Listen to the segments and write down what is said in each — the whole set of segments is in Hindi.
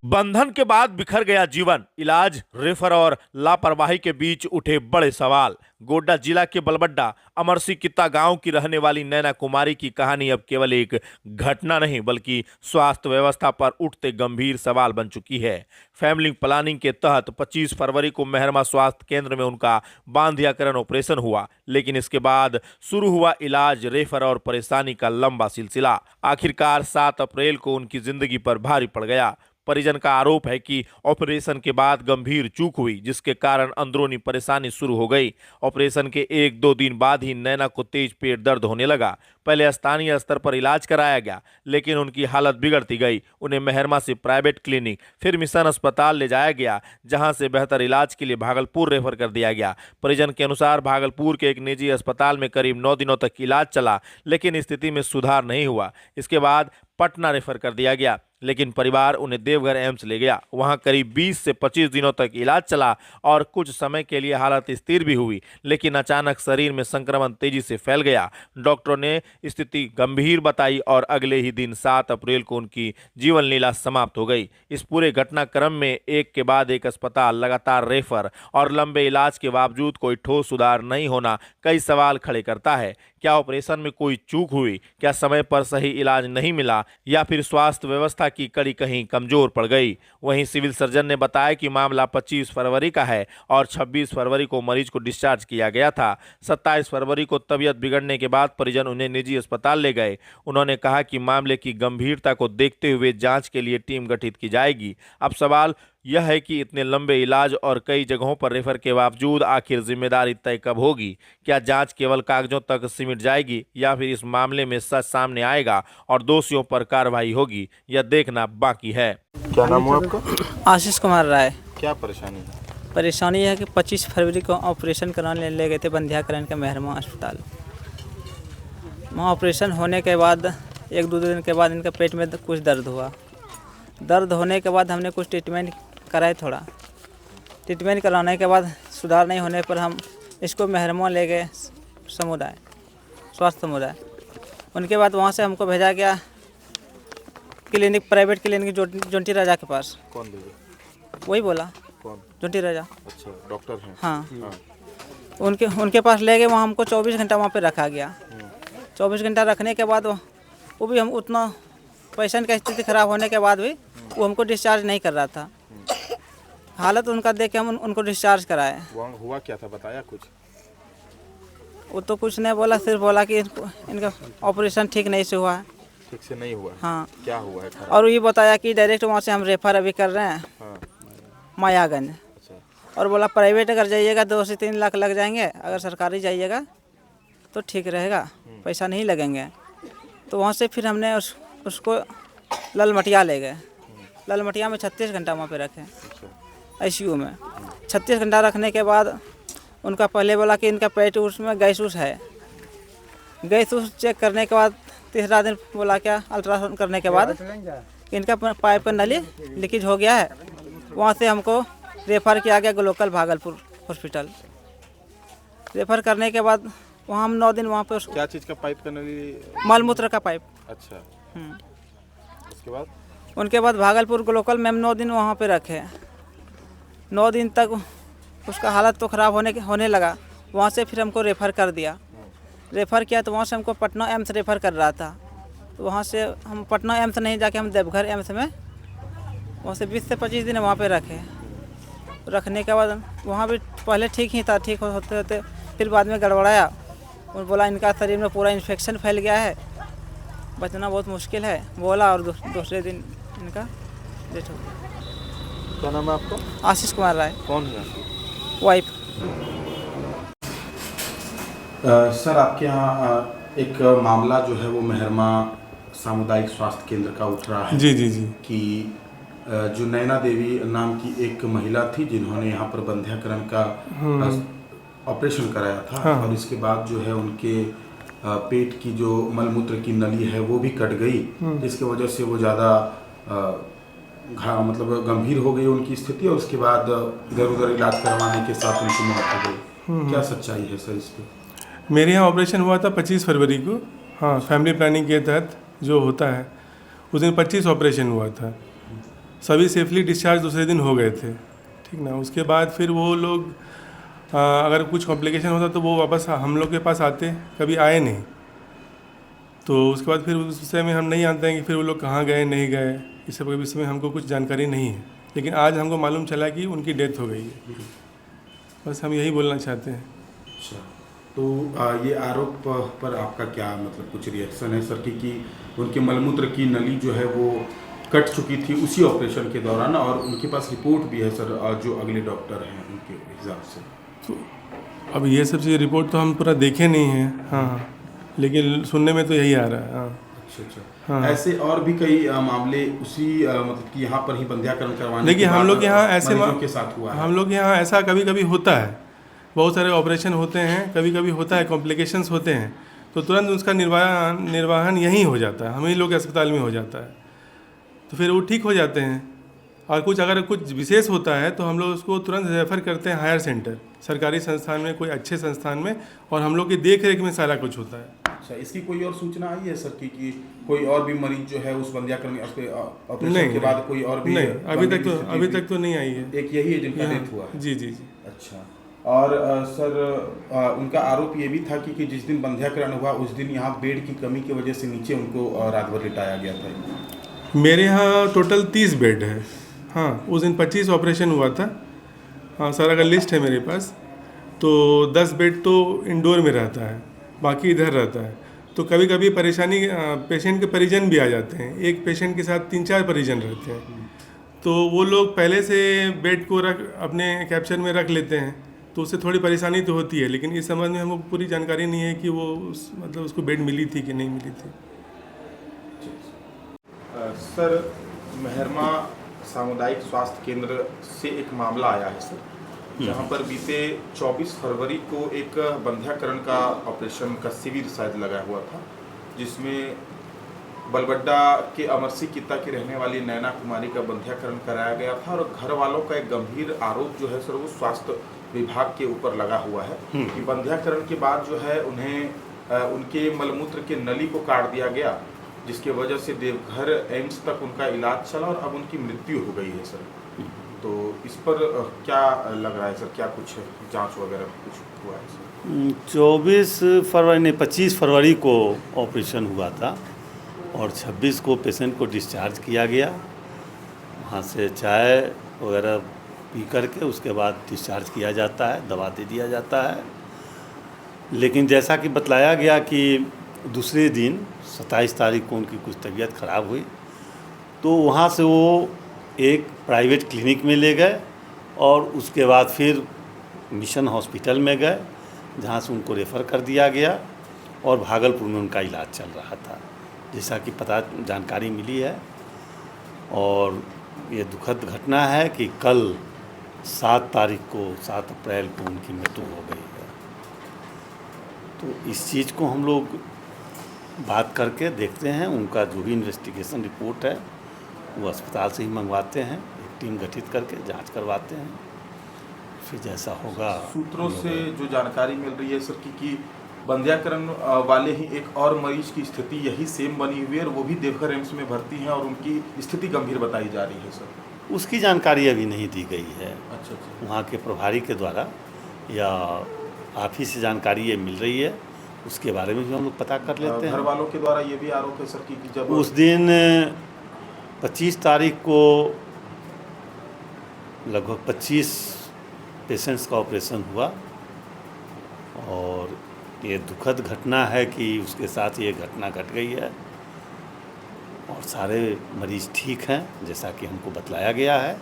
बंधन के बाद बिखर गया जीवन, इलाज, रेफर और लापरवाही के बीच उठे बड़े सवाल। गोड्डा जिला के बलबड्डा अमरसी कित्ता गांव की रहने वाली नैना कुमारी की कहानी अब केवल एक घटना नहीं बल्कि स्वास्थ्य व्यवस्था पर उठते गंभीर सवाल बन चुकी है। फैमिली प्लानिंग के तहत 25 फरवरी को मेहरमा स्वास्थ्य केंद्र में उनका बांधियाकरण ऑपरेशन हुआ, लेकिन इसके बाद शुरू हुआ इलाज, रेफर और परेशानी का लंबा सिलसिला। आखिरकार 7 अप्रैल को उनकी जिंदगी पर भारी पड़ गया। परिजन का आरोप है कि ऑपरेशन के बाद गंभीर चूक हुई, जिसके कारण अंदरूनी परेशानी शुरू हो गई। ऑपरेशन के 1-2 दिन बाद ही नैना को तेज पेट दर्द होने लगा। पहले स्थानीय स्तर पर इलाज कराया गया, लेकिन उनकी हालत बिगड़ती गई। उन्हें मेहरमा से प्राइवेट क्लिनिक, फिर मिशन अस्पताल ले जाया गया, जहां से बेहतर इलाज के लिए भागलपुर रेफर कर दिया गया। परिजन के अनुसार भागलपुर के एक निजी अस्पताल में करीब 9 दिनों तक इलाज चला, लेकिन स्थिति में सुधार नहीं हुआ। इसके बाद पटना रेफर कर दिया गया, लेकिन परिवार उन्हें देवघर एम्स ले गया। वहां करीब 20 से 25 दिनों तक इलाज चला और कुछ समय के लिए हालत स्थिर भी हुई, लेकिन अचानक शरीर में संक्रमण तेजी से फैल गया। डॉक्टरों ने स्थिति गंभीर बताई और अगले ही दिन 7 अप्रैल को उनकी जीवन लीला समाप्त हो गई। इस पूरे घटनाक्रम में एक के बाद एक अस्पताल, लगातार रेफर और लंबे इलाज के बावजूद कोई ठोस सुधार नहीं होना कई सवाल खड़े करता है। क्या ऑपरेशन में कोई चूक हुई? क्या समय पर सही इलाज नहीं मिला? या फिर स्वास्थ्य व्यवस्था की कड़ी कहीं कमजोर पड़ गई? वहीं सिविल सर्जन ने बताया कि मामला 25 फरवरी का है और 26 फरवरी को मरीज को डिस्चार्ज किया गया था। 27 फरवरी को तबीयत बिगड़ने के बाद परिजन उन्हें निजी अस्पताल ले गए। उन्होंने कहा कि मामले की गंभीरता को देखते हुए जांच के लिए टीम गठित की जाएगी। अब सवाल यह है कि इतने लंबे इलाज और कई जगहों पर रेफर के बावजूद आखिर जिम्मेदारी तय कब होगी? क्या जांच केवल कागजों तक सिमट जाएगी या फिर इस मामले में सच सामने आएगा और दोषियों पर कार्रवाई होगी? यह देखना बाकी है। क्या नाम हुआ आपका? आशीष कुमार राय। क्या परेशानी है? परेशानी है कि 25 फरवरी को ऑपरेशन कराने ले गए थे बांधियाकरण के मेहरमा अस्पताल। वहाँ ऑपरेशन होने के बाद 1-2 दिन के बाद इनका पेट में कुछ दर्द हुआ। दर्द होने के बाद हमने कुछ ट्रीटमेंट कराए। थोड़ा ट्रीटमेंट कराने के बाद सुधार नहीं होने पर हम इसको मेहरमा ले गए समुदाय, स्वास्थ्य समुदाय। उनके बाद वहाँ से हमको भेजा गया क्लिनिक, प्राइवेट क्लिनिक जोंटी राजा के पास। कौन ले गया? वही बोला, कौन? जोंटी राजा। अच्छा, डॉक्टर हैं? हाँ। उनके पास ले गए। वहाँ हमको 24 घंटा वहाँ पे रखा गया। 24 घंटा रखने के बाद वो भी हम उतना पेशेंट का स्थिति खराब होने के बाद भी वो हमको डिस्चार्ज नहीं कर रहा था। हालत उनका देख के हम उनको डिस्चार्ज कराए। वहाँ हुआ क्या था, बताया कुछ? वो तो कुछ नहीं बोला, सिर्फ बोला कि इनका ऑपरेशन ठीक नहीं से हुआ है। ठीक से नहीं हुआ? हाँ। क्या हुआ है खराब? और ये बताया कि डायरेक्ट वहाँ से हम रेफर अभी कर रहे हैं। हाँ। मायागंज। अच्छा। और बोला प्राइवेट अगर जाइएगा 2 से 3 लाख लग जाएंगे, अगर सरकारी जाइएगा तो ठीक रहेगा, पैसा नहीं लगेंगे। तो वहाँ से फिर हमने उसको ललमटिया ले गए। ललमटिया में 36 घंटा वहाँ पे रखे ICU में। 36 घंटा रखने के बाद उनका पहले बोला कि इनका पेट उसमें गैस है। गैस चेक करने के बाद तीसरा दिन बोला क्या अल्ट्रासाउंड करने के बाद इनका पाइप का नली लीकेज हो गया है। वहाँ से हमको रेफ़र किया गया लोकल भागलपुर हॉस्पिटल। रेफ़र करने के बाद वहाँ हम 9 दिन वहाँ पे क्या चीज़ का पाइप का नली? मलमूत्र का पाइप। अच्छा। उसके बाद? उनके बाद भागलपुर लोकल में हम 9 दिन वहाँ पे रखे। 9 दिन तक उसका हालत तो ख़राब होने लगा। वहाँ से फिर हमको रेफ़र कर दिया। रेफ़र किया तो वहाँ से हमको पटना एम्स रेफ़र कर रहा था। तो वहाँ से हम पटना एम्स नहीं जाके हम देवघर एम्स में वहाँ से 20 से 25 दिन वहाँ पे रखने के बाद वहाँ भी पहले ठीक ही था। ठीक होते होते फिर बाद में गड़बड़ाया और बोला इनका शरीर में पूरा इन्फेक्शन फैल गया है, बचना बहुत मुश्किल है बोला। और दूसरे दिन इनका डेथ हो गया। क्या नाम है आपका? आशीष कुमार राय। कौन है आपकी वाइफ? सर, आपके यहाँ एक मामला जो है वो मेहरमा सामुदायिक स्वास्थ्य केंद्र का उठ रहा है। जी जी जी। कि जो नैना देवी नाम की एक महिला थी जिन्होंने यहाँ पर बंधियाकरण का ऑपरेशन कराया था। हाँ। और इसके बाद जो है उनके पेट की जो मलमूत्र की नली है वो भी कट गई, जिसकी वजह से वो ज़्यादा मतलब गंभीर हो गई उनकी स्थिति। और उसके बाद इधर उधर इलाज करवाने के साथ उनकी मौत हो गई। क्या सच्चाई है सर इस पर? मेरे यहाँ ऑपरेशन हुआ था 25 फरवरी को। हाँ, फैमिली प्लानिंग के तहत जो होता है उस दिन 25 ऑपरेशन हुआ था। सभी सेफली डिस्चार्ज दूसरे दिन हो गए थे, ठीक ना। उसके बाद फिर वो लोग अगर कुछ कॉम्प्लिकेशन होता तो वो वापस हम लोग के पास आते, कभी आए नहीं। तो उसके बाद फिर उस विषय में हम नहीं जानते हैं कि फिर वो लोग कहाँ गए नहीं गए, इस सब के विषय में हमको कुछ जानकारी नहीं है। लेकिन आज हमको मालूम चला कि उनकी डेथ हो गई है। बस हम यही बोलना चाहते हैं। अच्छा, तो ये आरोप पर आपका क्या मतलब कुछ रिएक्शन है सर कि उनके मलमूत्र की नली जो है वो कट चुकी थी उसी ऑपरेशन के दौरान, और उनके पास रिपोर्ट भी है सर जो अगले डॉक्टर हैं उनके हिसाब से। तो अब ये सब चीज़ रिपोर्ट तो हम पूरा देखे नहीं हैं। हाँ, लेकिन सुनने में तो यही आ रहा है। हाँ। अच्छा। हाँ। ऐसे और भी कई मामले उसी मतलब कि यहाँ पर ही बंध्याकरण करवाने देखिए, हम लोग यहाँ ऐसे के साथ हुआ है। हम लोग यहाँ ऐसा कभी कभी होता है, बहुत सारे ऑपरेशन होते हैं, कभी कभी होता है कॉम्प्लिकेशंस होते हैं, तो तुरंत उसका निर्वाहन यहीं हो जाता है, हम ही लोग के अस्पताल में हो जाता है, तो फिर वो ठीक हो जाते हैं। और कुछ अगर कुछ विशेष होता है तो हम लोग उसको तुरंत रेफ़र करते हैं हायर सेंटर, सरकारी संस्थान में, कोई अच्छे संस्थान में, और हम लोग की देख रेख में सारा कुछ होता है। अच्छा, इसकी कोई और सूचना आई है सर कि कोई और भी मरीज जो है उस बंध्याकरण ऑपरेशन के बाद कोई और भी? नहीं, अभी तक तो नहीं आई है। एक यही है जिनका डेथ हुआ है? जी जी जी। अच्छा, और सर उनका आरोप ये भी था कि जिस दिन बंध्याकरण हुआ उस दिन यहाँ बेड की कमी की वजह से नीचे उनको रात भर लिटाया गया था। मेरे यहाँ टोटल 30 बेड है। हाँ, उस दिन 25 ऑपरेशन हुआ था। हाँ, सारा का लिस्ट है मेरे पास। तो 10 बेड तो इंडोर में रहता है, बाकी इधर रहता है। तो कभी कभी परेशानी, पेशेंट के परिजन भी आ जाते हैं। एक पेशेंट के साथ 3-4 परिजन रहते हैं, तो वो लोग पहले से बेड को अपने कैप्चर में रख लेते हैं, तो उससे थोड़ी परेशानी तो होती है। लेकिन इस संबंध में हमको पूरी जानकारी नहीं है कि वो मतलब उसको बेड मिली थी कि नहीं मिली थी। सर, मेहरमा सामुदायिक स्वास्थ्य केंद्र से एक मामला आया है सर, जहां पर बीते 24 फरवरी को एक बंध्याकरण का ऑपरेशन का शिविर शायद लगा हुआ था, जिसमें बलबड्डा के अमरसी कित्ता की रहने वाली नैना कुमारी का बंध्याकरण कराया गया था। और घर वालों का एक गंभीर आरोप जो है सर वो स्वास्थ्य विभाग के ऊपर लगा हुआ है कि बंध्याकरण के बाद जो है उन्हें उनके मलमूत्र के नली को काट दिया गया, जिसके वजह से देवघर एम्स तक उनका इलाज चला और अब उनकी मृत्यु हो गई है सर। तो इस पर क्या लग रहा है सर, क्या कुछ जांच वगैरह कुछ हुआ है सर? 25 फरवरी को ऑपरेशन हुआ था और 26 को पेशेंट को डिस्चार्ज किया गया। वहाँ से चाय वगैरह पी करके उसके बाद डिस्चार्ज किया जाता है, दवा दे दिया जाता है। लेकिन जैसा कि बतलाया गया कि दूसरे दिन 27 तारीख को उनकी कुछ तबीयत ख़राब हुई, तो वहाँ से वो एक प्राइवेट क्लिनिक में ले गए और उसके बाद फिर मिशन हॉस्पिटल में गए, जहाँ से उनको रेफ़र कर दिया गया और भागलपुर में उनका इलाज चल रहा था, जैसा कि जानकारी मिली है। और ये दुखद घटना है कि कल 7 अप्रैल को उनकी मृत्यु हो गई है। तो इस चीज़ को हम लोग बात करके देखते हैं, उनका जो भी इन्वेस्टिगेशन रिपोर्ट है वो अस्पताल से ही मंगवाते हैं, एक टीम गठित करके जांच करवाते हैं, फिर जैसा होगा। सूत्रों से जो जानकारी मिल रही है सर कि बंध्याकरण वाले ही एक और मरीज की स्थिति यही सेम बनी हुई है और वो भी देवघर एम्स में भर्ती हैं और उनकी स्थिति गंभीर बताई जा रही है सर। उसकी जानकारी अभी नहीं दी गई है। अच्छा। वहाँ के प्रभारी के द्वारा या आप ही से जानकारी ये मिल रही है, उसके बारे में भी हम लोग पता कर लेते हैं। घर वालों के द्वारा ये भी आरोप है सर कि जब उस दिन 25 तारीख को लगभग 25 पेशेंट्स का ऑपरेशन हुआ और ये दुखद घटना है कि उसके साथ ये घटना घट गई है और सारे मरीज ठीक हैं जैसा कि हमको बतलाया गया है।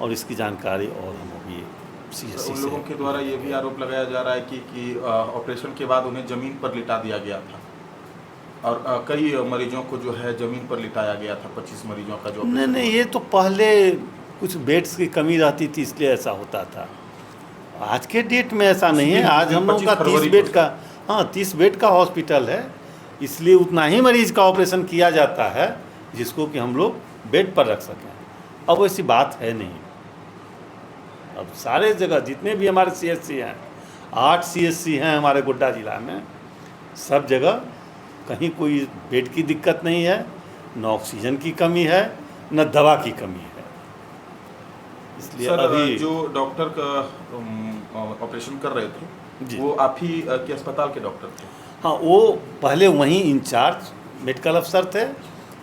और इसकी जानकारी और हम अभी उन लोगों के द्वारा ये भी आरोप लगाया जा रहा है कि ऑपरेशन के बाद उन्हें ज़मीन पर लिटा दिया गया था और कई मरीजों को जो है ज़मीन पर लिटाया गया था। 25 मरीजों का जो नहीं, ये तो पहले कुछ बेड्स की कमी रहती थी इसलिए ऐसा होता था। आज के डेट में ऐसा नहीं है। आज हम लोग का 30 बेड का 30 बेड का हॉस्पिटल है, इसलिए उतना ही मरीज का ऑपरेशन किया जाता है जिसको कि हम लोग बेड पर रख सकें। अब वैसी बात है नहीं। अब सारे जगह जितने भी हमारे CHC हैं, 8 CHC हैं हमारे गोड्डा जिला में, सब जगह कहीं कोई बेड की दिक्कत नहीं है, न ऑक्सीजन की कमी है, न दवा की कमी है। इसलिए सर अभी जो डॉक्टर का ऑपरेशन कर रहे थे जी। वो आप ही के अस्पताल के डॉक्टर थे? हाँ, वो पहले वहीं इंचार्ज मेडिकल अफसर थे,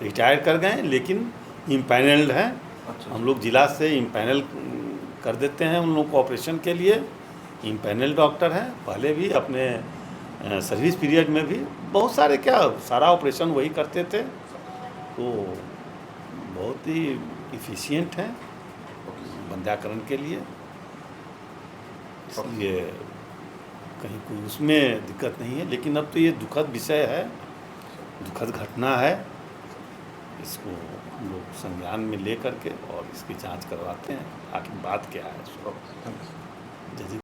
रिटायर कर गए, लेकिन इम्पैनल्ड हैं। अच्छा। हम लोग जिला से इम्पैनल कर देते हैं उन लोगों को ऑपरेशन के लिए। इम्पैनल डॉक्टर हैं, पहले भी अपने सर्विस पीरियड में भी बहुत सारे सारा ऑपरेशन वही करते थे, तो बहुत ही इफ़िशियंट हैं बंध्याकरण के लिए। इसलिए कहीं कोई उसमें दिक्कत नहीं है। लेकिन अब तो ये दुखद विषय है, दुखद घटना है, इसको हम लोग संज्ञान में ले करके और इसकी जांच करवाते हैं आखिर बात क्या है। Thank you. जैसे